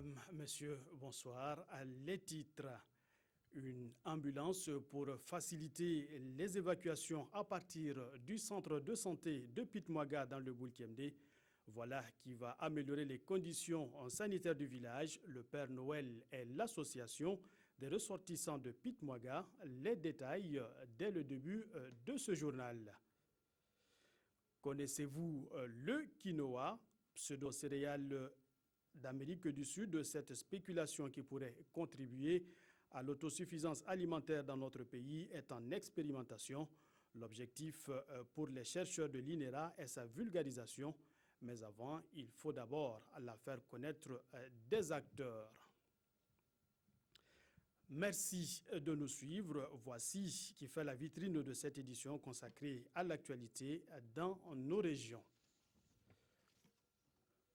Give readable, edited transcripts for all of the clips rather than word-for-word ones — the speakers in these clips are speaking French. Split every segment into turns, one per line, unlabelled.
Mesdames, Messieurs, bonsoir. Les titres. Une ambulance pour faciliter les évacuations à partir du centre de santé de Pitmwaga dans le Boulkemde. Voilà qui va améliorer les conditions sanitaires du village. Le Père Noël et l'association des ressortissants de Pitmwaga. Les détails dès le début de ce journal. Connaissez-vous le quinoa, pseudo-céréale d'Amérique du Sud, cette spéculation qui pourrait contribuer à l'autosuffisance alimentaire dans notre pays est en expérimentation. L'objectif pour les chercheurs de l'INERA est sa vulgarisation, mais avant, il faut d'abord la faire connaître des acteurs. Merci de nous suivre. Voici qui fait la vitrine de cette édition consacrée à l'actualité dans nos régions.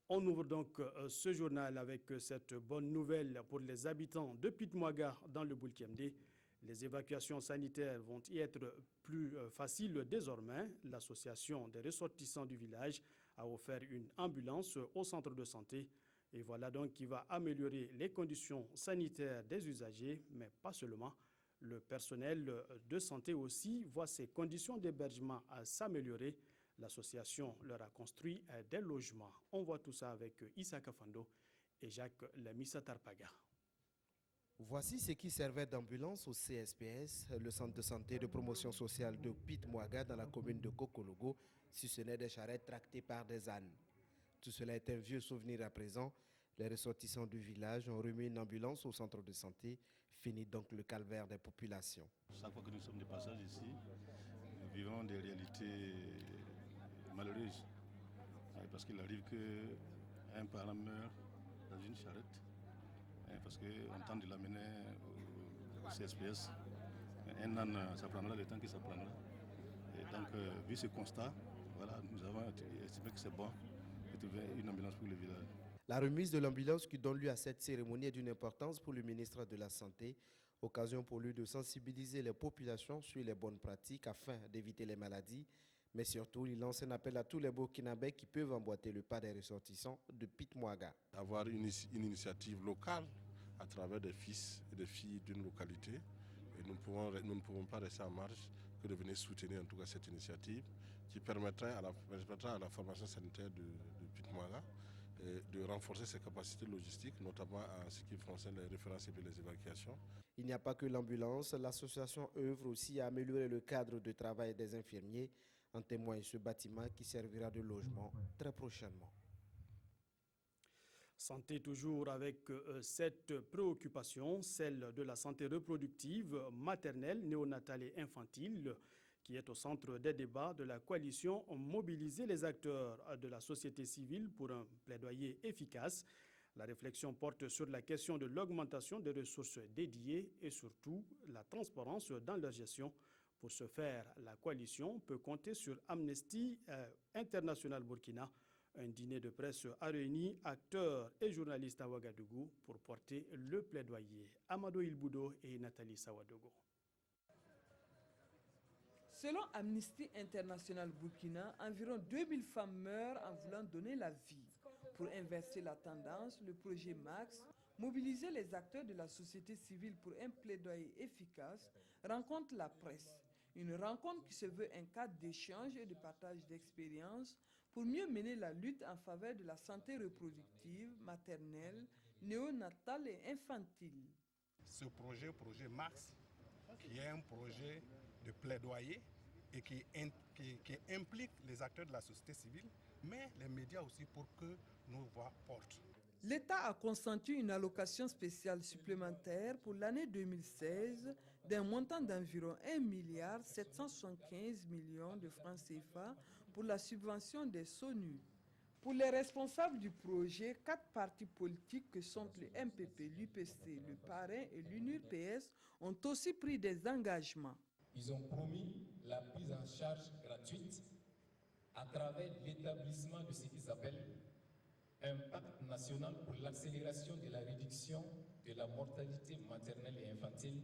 On ouvre donc ce journal avec cette bonne nouvelle pour les habitants de Pitmwaga dans le Boulkemde. Les évacuations sanitaires vont y être plus faciles désormais. L'association des ressortissants du village a offert une ambulance au centre de santé. Et voilà donc qui va améliorer les conditions sanitaires des usagers, mais pas seulement. Le personnel de santé aussi voit ses conditions d'hébergement s'améliorer. L'association leur a construit des logements. On voit tout ça avec Issa Kafando et Jacques Lamissa Tarpaga.
Voici ce qui servait d'ambulance au CSPS, le centre de santé de promotion sociale de Pitmwaga dans la commune de Kokologo, si ce n'est des charrettes tractées par des ânes. Tout cela est un vieux souvenir à présent. Les ressortissants du village ont remis une ambulance au centre de santé. Fini donc le calvaire des populations.
Chaque fois que nous sommes de passage ici, nous vivons des réalités malheureuses. Parce qu'il arrive qu'un parent meurt dans une charrette. Parce qu'on tente de l'amener au CSPS. Un an, ça prendra le temps que ça prendra. Et donc, vu ce constat, voilà, nous avons estimé que c'est bon de trouver une ambulance pour le village.
La remise de l'ambulance qui donne lieu à cette cérémonie est d'une importance pour le ministre de la Santé. Occasion pour lui de sensibiliser les populations sur les bonnes pratiques afin d'éviter les maladies. Mais surtout, il lance un appel à tous les Burkinabés qui peuvent emboîter le pas des ressortissants de Pitmwaga.
Avoir une initiative locale à travers des fils et des filles d'une localité. Et nous ne pouvons pas rester en marge que de venir soutenir en tout cas cette initiative qui permettra à la formation sanitaire de Pitmwaga de renforcer ses capacités logistiques, notamment en ce qui concerne les références et les évacuations.
Il n'y a pas que l'ambulance, l'association œuvre aussi à améliorer le cadre de travail des infirmiers. En témoigne ce bâtiment qui servira de logement très prochainement.
Santé toujours avec cette préoccupation, celle de la santé reproductive, maternelle, néonatale et infantile, qui est au centre des débats de la coalition Mobiliser les acteurs de la société civile pour un plaidoyer efficace. La réflexion porte sur la question de l'augmentation des ressources dédiées et surtout la transparence dans leur gestion. Pour ce faire, la coalition peut compter sur Amnesty International Burkina. Un dîner de presse a réuni acteurs et journalistes à Ouagadougou pour porter le plaidoyer. Amadou Ilboudo et Nathalie Sawadogo.
Selon Amnesty International Burkina, environ 2000 femmes meurent en voulant donner la vie. Pour inverser la tendance, le projet MAX, mobiliser les acteurs de la société civile pour un plaidoyer efficace, rencontre la presse. Une rencontre qui se veut un cadre d'échange et de partage d'expériences pour mieux mener la lutte en faveur de la santé reproductive, maternelle, néonatale et infantile.
Ce projet MAX, qui est un projet de plaidoyer et qui implique les acteurs de la société civile, mais les médias aussi pour que nos voix portent.
L'État a consenti une allocation spéciale supplémentaire pour l'année 2016 d'un montant d'environ 1,775 milliard de francs CFA pour la subvention des SONU. Pour les responsables du projet, 4 partis politiques que sont le MPP, l'UPC, le Parrain et l'UNURPS ont aussi pris des engagements.
Ils ont promis la prise en charge gratuite à travers l'établissement de ce qu'ils appellent un pacte national pour l'accélération de la réduction de la mortalité maternelle et infantile,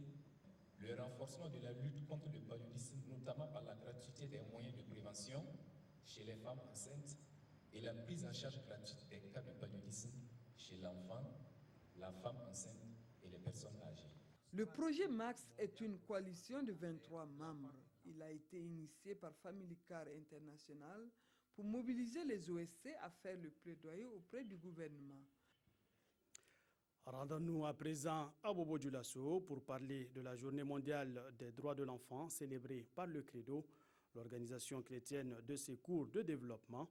le renforcement de la lutte contre le paludisme, notamment par la gratuité des moyens de prévention chez les femmes enceintes et la prise en charge gratuite des cas de paludisme chez l'enfant la femme enceinte et les personnes âgées.
Le projet MAX est une coalition de 23 membres. Il a été initié par Family Car International pour mobiliser les OSC à faire le plaidoyer auprès du gouvernement.
Rendons-nous à présent à Bobo-Dioulasso pour parler de la Journée mondiale des droits de l'enfant célébrée par le Credo, l'organisation chrétienne de secours de développement.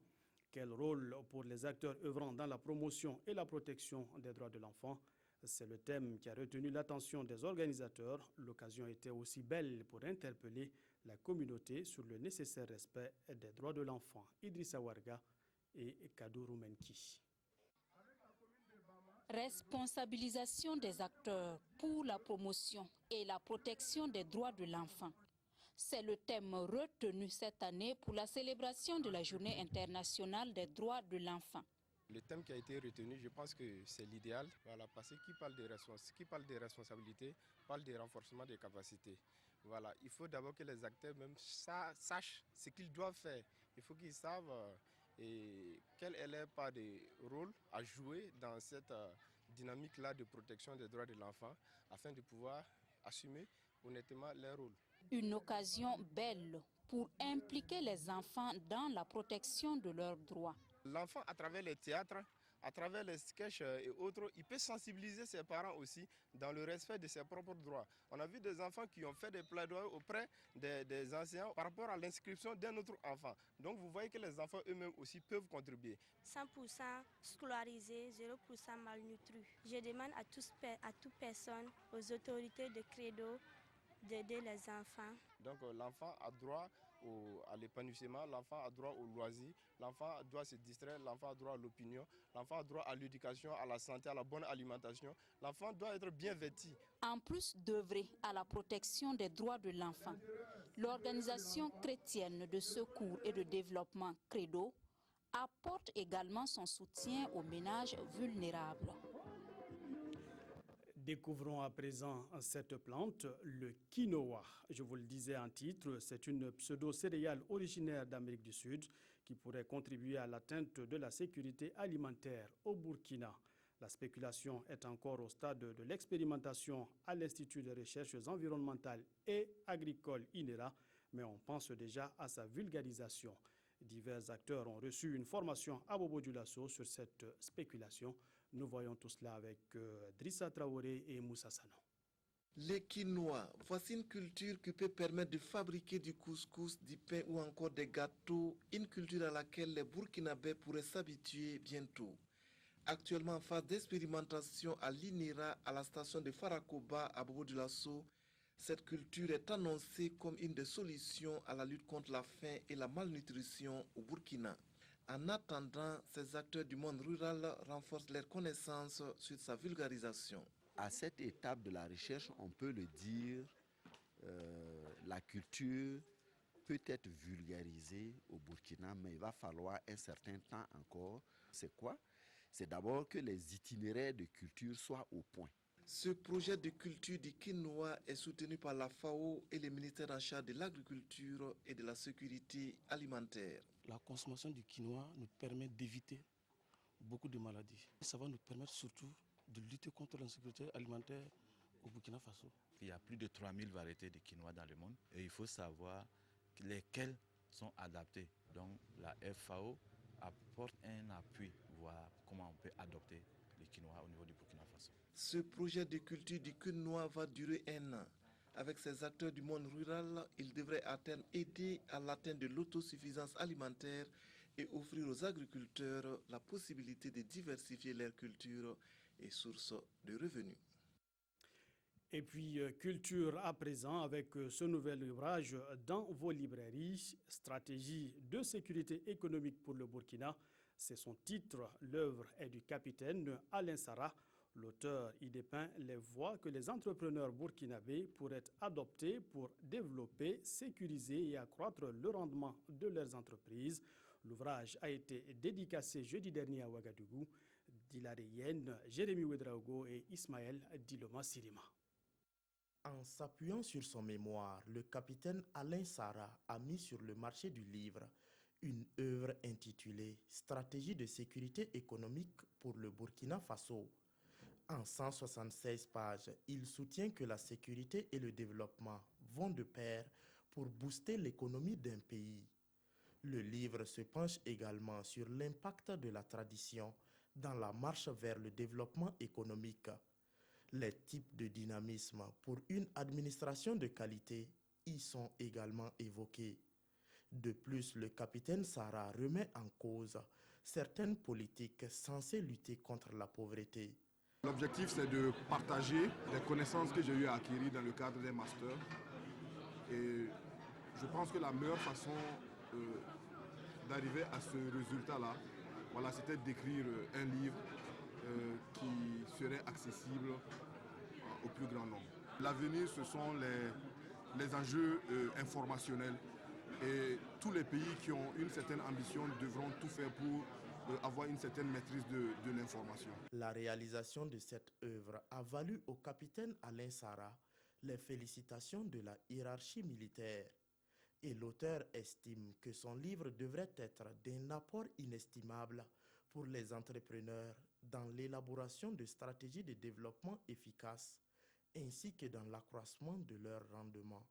Quel rôle pour les acteurs œuvrant dans la promotion et la protection des droits de l'enfant? C'est le thème qui a retenu l'attention des organisateurs. L'occasion était aussi belle pour interpeller la communauté sur le nécessaire respect des droits de l'enfant. Idrissa Warga et Kadourou Menki.
Responsabilisation des acteurs pour la promotion et la protection des droits de l'enfant. C'est le thème retenu cette année pour la célébration de la Journée internationale des droits de l'enfant.
Le thème qui a été retenu, je pense que c'est l'idéal, voilà, parce que qui parle des responsabilités, parle du renforcement des capacités. Voilà, il faut d'abord que les acteurs même sachent ce qu'ils doivent faire. Il faut qu'ils savent quel est leur part de rôle à jouer dans cette dynamique-là de protection des droits de l'enfant, afin de pouvoir assumer honnêtement leur rôle.
Une occasion belle pour impliquer les enfants dans la protection de leurs droits.
L'enfant, à travers les théâtres, à travers les sketchs et autres, il peut sensibiliser ses parents aussi dans le respect de ses propres droits. On a vu des enfants qui ont fait des plaidoyers auprès des enseignants par rapport à l'inscription d'un autre enfant. Donc vous voyez que les enfants eux-mêmes aussi peuvent contribuer.
100% scolarisés, 0% malnutris. Je demande à toute personne, aux autorités de Credo, d'aider les enfants.
Donc l'enfant a droit à l'épanouissement, l'enfant a droit au loisir, l'enfant doit se distraire, l'enfant a droit à l'opinion, l'enfant a droit à l'éducation, à la santé, à la bonne alimentation. L'enfant doit être bien vêtu.
En plus d'œuvrer à la protection des droits de l'enfant, l'organisation chrétienne de secours et de développement Credo apporte également son soutien aux ménages vulnérables.
Découvrons à présent cette plante, le quinoa. Je vous le disais en titre, c'est une pseudo-céréale originaire d'Amérique du Sud qui pourrait contribuer à l'atteinte de la sécurité alimentaire au Burkina. La spéculation est encore au stade de l'expérimentation à l'Institut de recherches environnementales et agricoles INERA, mais on pense déjà à sa vulgarisation. Divers acteurs ont reçu une formation à Bobo-Dioulasso sur cette spéculation. Nous voyons tout cela avec Drissa Traoré et Moussa Sano.
Les quinoa, voici une culture qui peut permettre de fabriquer du couscous, du pain ou encore des gâteaux, une culture à laquelle les Burkinabés pourraient s'habituer bientôt. Actuellement en phase d'expérimentation à l'INERA, à la station de Farakoba à Bobo-Dioulasso, cette culture est annoncée comme une des solutions à la lutte contre la faim et la malnutrition au Burkina. En attendant, ces acteurs du monde rural renforcent leurs connaissances sur sa vulgarisation.
À cette étape de la recherche, on peut le dire, la culture peut être vulgarisée au Burkina, mais il va falloir un certain temps encore. C'est quoi? C'est d'abord que les itinéraires de culture soient au point.
Ce projet de culture du quinoa est soutenu par la FAO et le ministère en charge de l'agriculture et de la sécurité alimentaire.
La consommation du quinoa nous permet d'éviter beaucoup de maladies. Ça va nous permettre surtout de lutter contre l'insécurité alimentaire au Burkina Faso.
Il y a plus de 3000 variétés de quinoa dans le monde et il faut savoir lesquelles sont adaptées. Donc la FAO apporte un appui, voir comment on peut adopter le quinoa au niveau du Burkina Faso.
Ce projet de culture du quinoa va durer 1 an. Avec ces acteurs du monde rural, il devrait à terme aider à l'atteinte de l'autosuffisance alimentaire et offrir aux agriculteurs la possibilité de diversifier leurs cultures et sources de revenus.
Et puis, culture à présent avec ce nouvel ouvrage dans vos librairies, Stratégie de sécurité économique pour le Burkina. C'est son titre. L'œuvre est du capitaine Alain Sarah. L'auteur y dépeint les voies que les entrepreneurs burkinabés pourraient adopter pour développer, sécuriser et accroître le rendement de leurs entreprises. L'ouvrage a été dédicacé jeudi dernier à Ouagadougou. Dilare Yen, Jérémy Ouedraogo et Ismaël Diloma Sirima.
En s'appuyant sur son mémoire, le capitaine Alain Sarah a mis sur le marché du livre une œuvre intitulée « Stratégie de sécurité économique pour le Burkina Faso ». En 176 pages, il soutient que la sécurité et le développement vont de pair pour booster l'économie d'un pays. Le livre se penche également sur l'impact de la tradition dans la marche vers le développement économique. Les types de dynamisme pour une administration de qualité y sont également évoqués. De plus, le capitaine Sarah remet en cause certaines politiques censées lutter contre la pauvreté.
L'objectif, c'est de partager les connaissances que j'ai eu à acquérir dans le cadre des masters. Et je pense que la meilleure façon d'arriver à ce résultat-là, voilà, c'était d'écrire un livre qui serait accessible au plus grand nombre. L'avenir, ce sont les enjeux informationnels. Et tous les pays qui ont une certaine ambition devront tout faire pour avoir une certaine maîtrise de l'information.
La réalisation de cette œuvre a valu au capitaine Alain Sarah les félicitations de la hiérarchie militaire. Et l'auteur estime que son livre devrait être d'un apport inestimable pour les entrepreneurs dans l'élaboration de stratégies de développement efficaces ainsi que dans l'accroissement de leur rendement.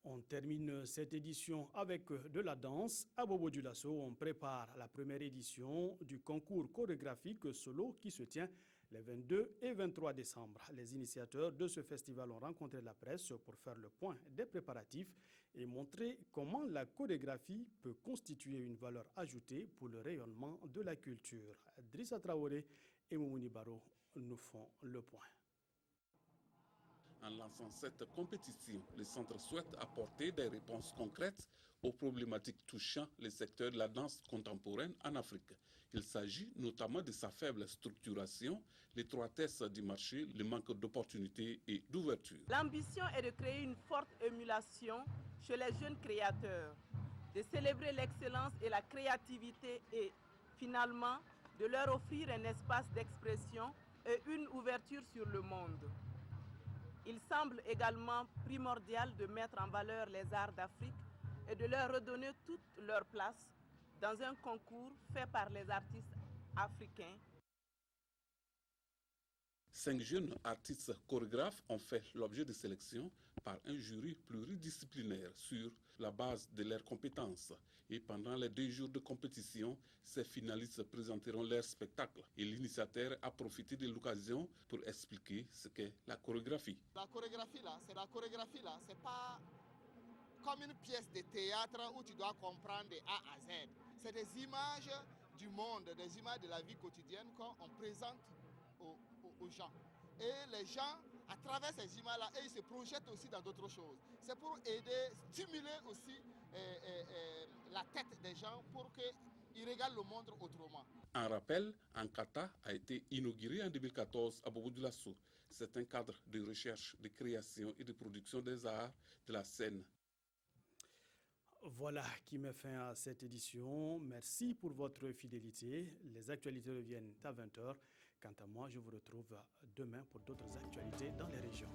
On termine cette édition avec de la danse. À Bobo-Dioulasso, on prépare la première édition du concours chorégraphique solo qui se tient les 22 et 23 décembre. Les initiateurs de ce festival ont rencontré la presse pour faire le point des préparatifs et montrer comment la chorégraphie peut constituer une valeur ajoutée pour le rayonnement de la culture. Drissa Traoré et Moumouni Baro nous font le point.
En lançant cette compétition, le centre souhaite apporter des réponses concrètes aux problématiques touchant les secteurs de la danse contemporaine en Afrique. Il s'agit notamment de sa faible structuration, l'étroitesse du marché, le manque d'opportunités et d'ouverture.
L'ambition est de créer une forte émulation chez les jeunes créateurs, de célébrer l'excellence et la créativité et finalement de leur offrir un espace d'expression et une ouverture sur le monde. Il semble également primordial de mettre en valeur les arts d'Afrique et de leur redonner toute leur place dans un concours fait par les artistes africains.
5 jeunes artistes chorégraphes ont fait l'objet de sélection par un jury pluridisciplinaire sur la base de leurs compétences. Et pendant les 2 jours de compétition, ces finalistes présenteront leur spectacle. Et l'initiateur a profité de l'occasion pour expliquer ce qu'est la chorégraphie.
La chorégraphie là, c'est pas comme une pièce de théâtre où tu dois comprendre de A à Z. C'est des images du monde, des images de la vie quotidienne qu'on présente aux gens. Et les gens, à travers ces images-là, ils se projettent aussi dans d'autres choses. C'est pour aider, stimuler aussi la tête des gens pour qu'ils regardent le monde autrement.
Un rappel, Ankata a été inauguré en 2014 à Bobo-Dioulasso. C'est un cadre de recherche, de création et de production des arts de la scène.
Voilà qui met fin à cette édition. Merci pour votre fidélité. Les actualités reviennent à 20h. Quant à moi, je vous retrouve demain pour d'autres actualités dans les régions.